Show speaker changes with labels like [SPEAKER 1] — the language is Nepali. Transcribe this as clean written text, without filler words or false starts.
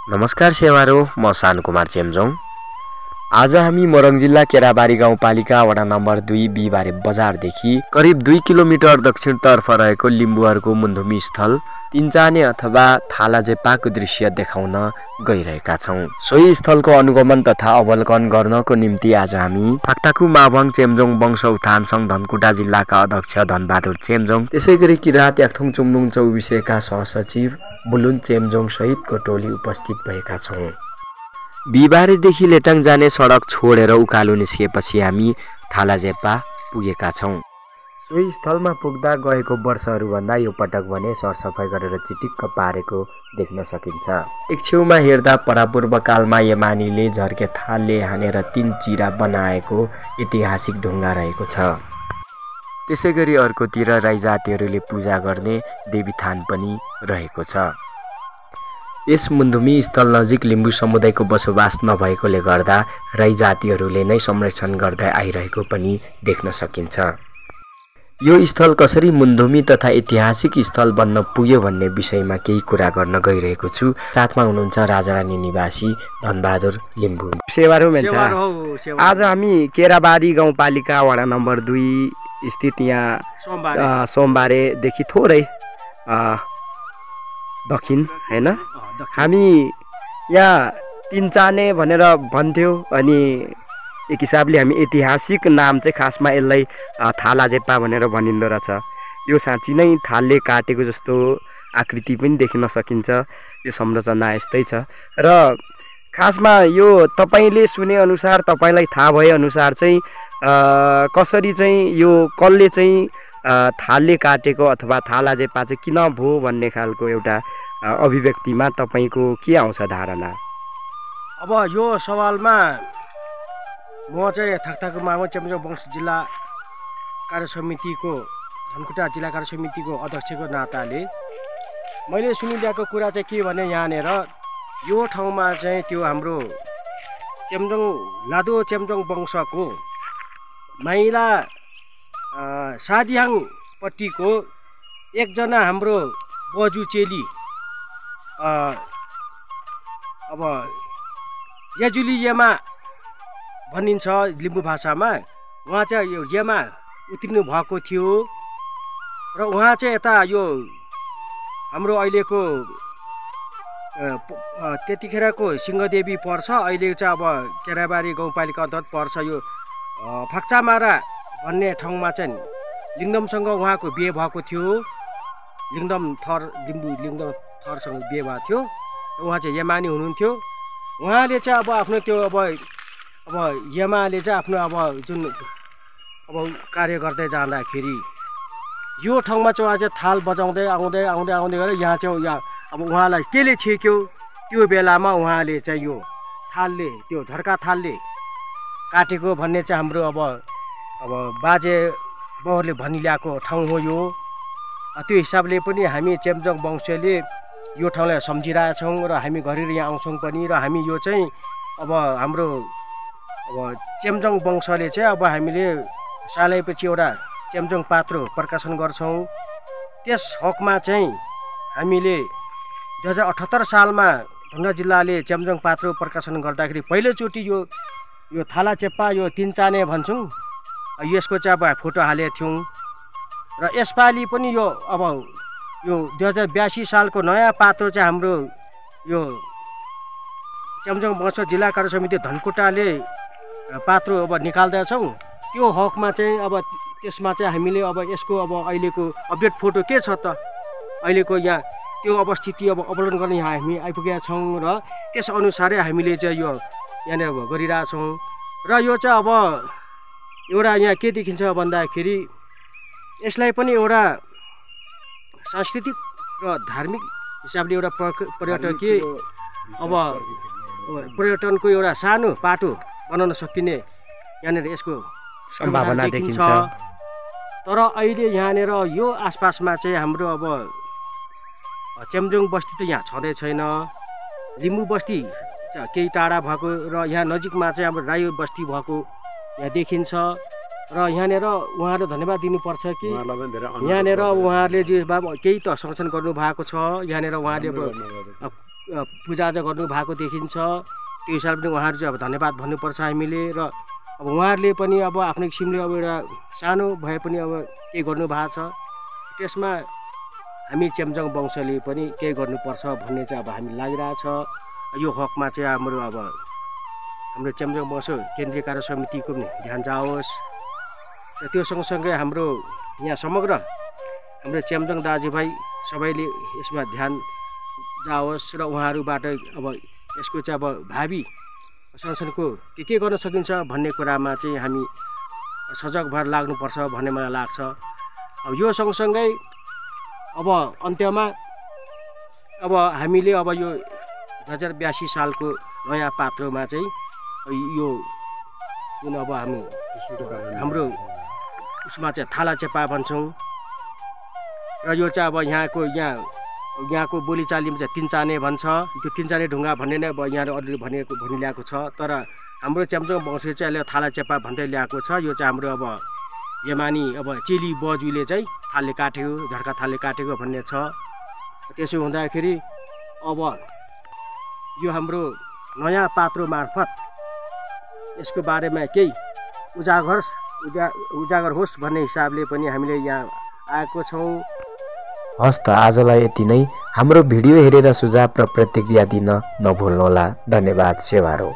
[SPEAKER 1] नमस्कार सेवारो म सान कुमार चेम्जोङ। आज हामी मोरङ जिल्ला केराबारी गाउँपालिका वडा नम्बर 2 बिहिबारे बजारदेखि करिब 2 किलोमिटर दक्षिणतर्फ रहेको लिम्बुहरूको मुन्धुमी स्थल तिनचाने अथवा थालाजेपाको दृश्य देखाउन गइरहेका छौं। सोही स्थलको अनुगमन तथा अवलोकन गर्नको निम्ति आज हामी फाक्टाकु माभङ चेम्जोङ वंश उत्थान संघ धनकुटा जिल्लाका अध्यक्ष धनबहादुर चेम्जोङ, त्यसैगरी किरात याक्थुङ चुम्लुङ चौबिसेका सहसचिव बुलुन चेम्जोङ सहितको टोली उपस्थित भएका छौं। बिहिबारेदेखि लेटाङ जाने सडक छोडेर उकालो निस्किएपछि हामी थालाजेपा पुगेका छौं। सोही स्थलमा पुग्दा गएको वर्षहरूभन्दा यो पटक भने सरसफाइ गरेर चिटिक्क पारेको देख्न सकिन्छ। एक छेउमा हेर्दा परापूर्वकालमा यमानीले झर्के थालले हानेर 3 चिरा बनाएको ऐतिहासिक ढुङ्गा रहेको छ। त्यसैगरी अर्कोतिर राई जातिहरूले पूजा गर्ने देवीथान पनि रहेको छ। यस मुन्धुमी स्थल नजिक लिम्बू समुदायको बसोबास नभएकोले गर्दा राई जातिहरूले नै संरक्षण गर्दै आइरहेको पनि देख्न सकिन्छ। यो स्थल कसरी मुन्धुमी तथा ऐतिहासिक स्थल बन्न पुग्यो भन्ने विषयमा केही कुरा गर्न गइरहेको छु। साथमा हुनुहुन्छ राजारानी निवासी धनबहादुर लिम्बू। सेवारो मेन्छ। आज हामी केराबारी गाउँपालिका वडा नम्बर 2 स्थित यहाँ सोमबारेदेखि थोरै दक्षिण हैन हामी यहाँ तिनचाने भनेर भन्थ्यौं। अनि एक हिसाबले हामी ऐतिहासिक नाम चाहिँ खासमा यसलाई थालाजेपा भनेर भनिन्दो रहेछ। यो साँच्चै नै थालले काटेको जस्तो आकृति पनि देखिन सकिन्छ। यो संरचना यस्तै छ र खासमा यो तपाईले सुने अनुसार, तपाईलाई थाहा भए अनुसार चाहिँ कसरी चाहिँ यो कसले चाहिँ थालले काटेको अथवा थालाजेपा चाहिँ किन भयो भन्ने खालको एउटा अभिव्यक्तिमा तपाईको के आउँछ धारणा?
[SPEAKER 2] अब यो सवालमा म चाहिँ थाक्टाकु माभङ चेम्जोङ वंश जिल्ला कार्य समितिको धनकुटा जिल्ला कार्य समितिको अध्यक्षको नाताले मैले सुनिरहेको कुरा चाहिँ के भने यहाँनेर यो ठाउँमा चाहिँ त्यो हाम्रो चेम्जोङ लादो चेम्जोङ वंशको माइला सादिहाङ पट्टिको एकजना हाम्रो बजु चेली अब यजुली येमा भनिन्छ लिम्बू भाषामा। उहाँ चाहिँ यो येमा उत्रिनु भएको थियो र उहाँ चाहिँ यता यो हाम्रो अहिलेको त्यतिखेरको सिंहदेवी पर्छ, अहिले चाहिँ अब केराबारी गाउँपालिका अन्तर्गत पर्छ यो फाक्चामारा भन्ने ठाउँमा चाहिँ लिङ्गमसँग उहाँको बिहे भएको थियो। लिङ्गम थर लिम्बू लिङ्गम थरसँग बिहे भएको थियो। उहाँ चाहिँ यमानी हुनुहुन्थ्यो। उहाँले चाहिँ अब आफ्नो त्यो अब यमाले चाहिँ आफ्नो अब जुन अब कार्य गर्दै जाँदाखेरि यो ठाउँमा चाहिँ उहाँ चाहिँ थाल बजाउँदै आउँदै गरेर यहाँ चाहिँ यहाँ अब उहाँलाई केले छेक्यो त्यो बेलामा उहाँले चाहिँ यो थालले त्यो झर्का थालले काटेको भन्ने चाहिँ हाम्रो अब बाजे बाउले भनिल्याएको ठाउँ हो यो। त्यो हिसाबले पनि हामी चेम्जोङ वंशले यो ठाउँलाई सम्झिरहेछौँ र हामी घरि यहाँ आउँछौँ पनि। र हामी यो चाहिँ अब हाम्रो चेम्जोङ वंशले चाहिँ अब हामीले सालैपछि एउटा चेम्जोङ पात्रो प्रकाशन गर्छौँ। त्यस हकमा चाहिँ हामीले 2078 सालमा ढुङ्गा जिल्लाले चेम्जोङ पात्रो प्रकाशन गर्दाखेरि पहिलोचोटि यो थालाचेप्पा यो तिनचाने भन्छौँ यसको चाहिँ अब फोटो हालेका थियौँ। र यसपालि पनि यो अब यो 2082 सालको नयाँ पात्रो चाहिँ हाम्रो यो चेम्जोङ वंश जिल्ला कार्य समिति धनकुटाले पात्रो अब निकाल्दैछौँ। त्यो हकमा चाहिँ अब त्यसमा चाहिँ हामीले अब यसको अब अहिलेको अपडेट फोटो के छ त अहिलेको यहाँ त्यो अवस्थिति अब अवलोकन गर्न यहाँ हामी आइपुगेका छौँ र त्यस अनुसारै हामीले चाहिँ यो यहाँनिर गरिरहेछौँ। र यो चाहिँ अब एउटा यहाँ के देखिन्छ भन्दाखेरि यसलाई पनि एउटा सांस्कृतिक र धार्मिक हिसाबले एउटा पर्यटकीय अब पर्यटनको एउटा सानो पाटो बनाउन सकिने यहाँनिर यसको
[SPEAKER 1] सम्भावना देखिन्छ।
[SPEAKER 2] तर अहिले यहाँनिर यो आसपासमा चाहिँ हाम्रो अब चेम्जोङ बस्ती त यहाँ छँदै छैन। लिम्बू बस्ती केही टाढा भएको र यहाँ नजिकमा चाहिँ हाम्रो राई बस्ती भएको यहाँ देखिन्छ। र यहाँनिर उहाँले धन्यवाद दिनुपर्छ कि यहाँनिर उहाँहरूले जे केही त संरक्षण गर्नुभएको छ। यहाँनिर उहाँले पूजाआजा गर्नुभएको देखिन्छ। त्यो हिसाबले पनि उहाँहरू चाहिँ अब धन्यवाद भन्नुपर्छ हामीले। र अब उहाँहरूले पनि अब आफ्नो किसिमले अब एउटा सानो भए पनि अब केही गर्नुभएको छ। त्यसमा हामी चेम्जोङ वंशले पनि केही गर्नुपर्छ भन्ने चाहिँ अब हामी लागिरहेछ। यो हकमा चाहिँ हाम्रो चेम्जोङ वंश केन्द्रीय कार्य समितिको पनि ध्यान जाओस्। र त्यो सँगसँगै हाम्रो यहाँ समग्र हाम्रो चेम्जोङ दाजुभाइ सबैले यसमा ध्यान जाओस् र उहाँहरूबाट अब यसको चाहिँ अब भावी संरक्षणको के गर्न सकिन्छ भन्ने कुरामा चाहिँ हामी सजग भएर लाग्नुपर्छ भन्ने मलाई लाग्छ। अब यो सँगसँगै अब अन्त्यमा अब हामीले अब यो 2082 सालको नयाँ पात्रोमा चाहिँ यो जुन अब हाम्रो उसमा चाहिँ थाला चेपा भन्छौँ। र यो चाहिँ अब यहाँको बोलीचालीमा चाहिँ तिनचाने भन्छ। त्यो तिनचाने ढुङ्गा भन्ने नै अब यहाँले अरूले भनि ल्याएको छ। तर हाम्रो चेम्जोङ वंशले चाहिँ अहिले थाला चेपा भन्दै ल्याएको छ। यो चाहिँ हाम्रो अब यमानी अब चेली बजुले चाहिँ थालले काटेको, झड्का थालले काटेको भन्ने छ। त्यसो हुँदाखेरि अब यो हाम्रो नयाँ पात्रो मार्फत यसको बारेमा केही उजागर होस् भन्ने हिसाबले पनि हामीले यहाँ आएको छौँ।
[SPEAKER 1] हस् त आजलाई यति नै। हाम्रो भिडियो हेरेर सुझाव र प्रतिक्रिया दिन नभुल्नुहोला। धन्यवाद। सेवारो।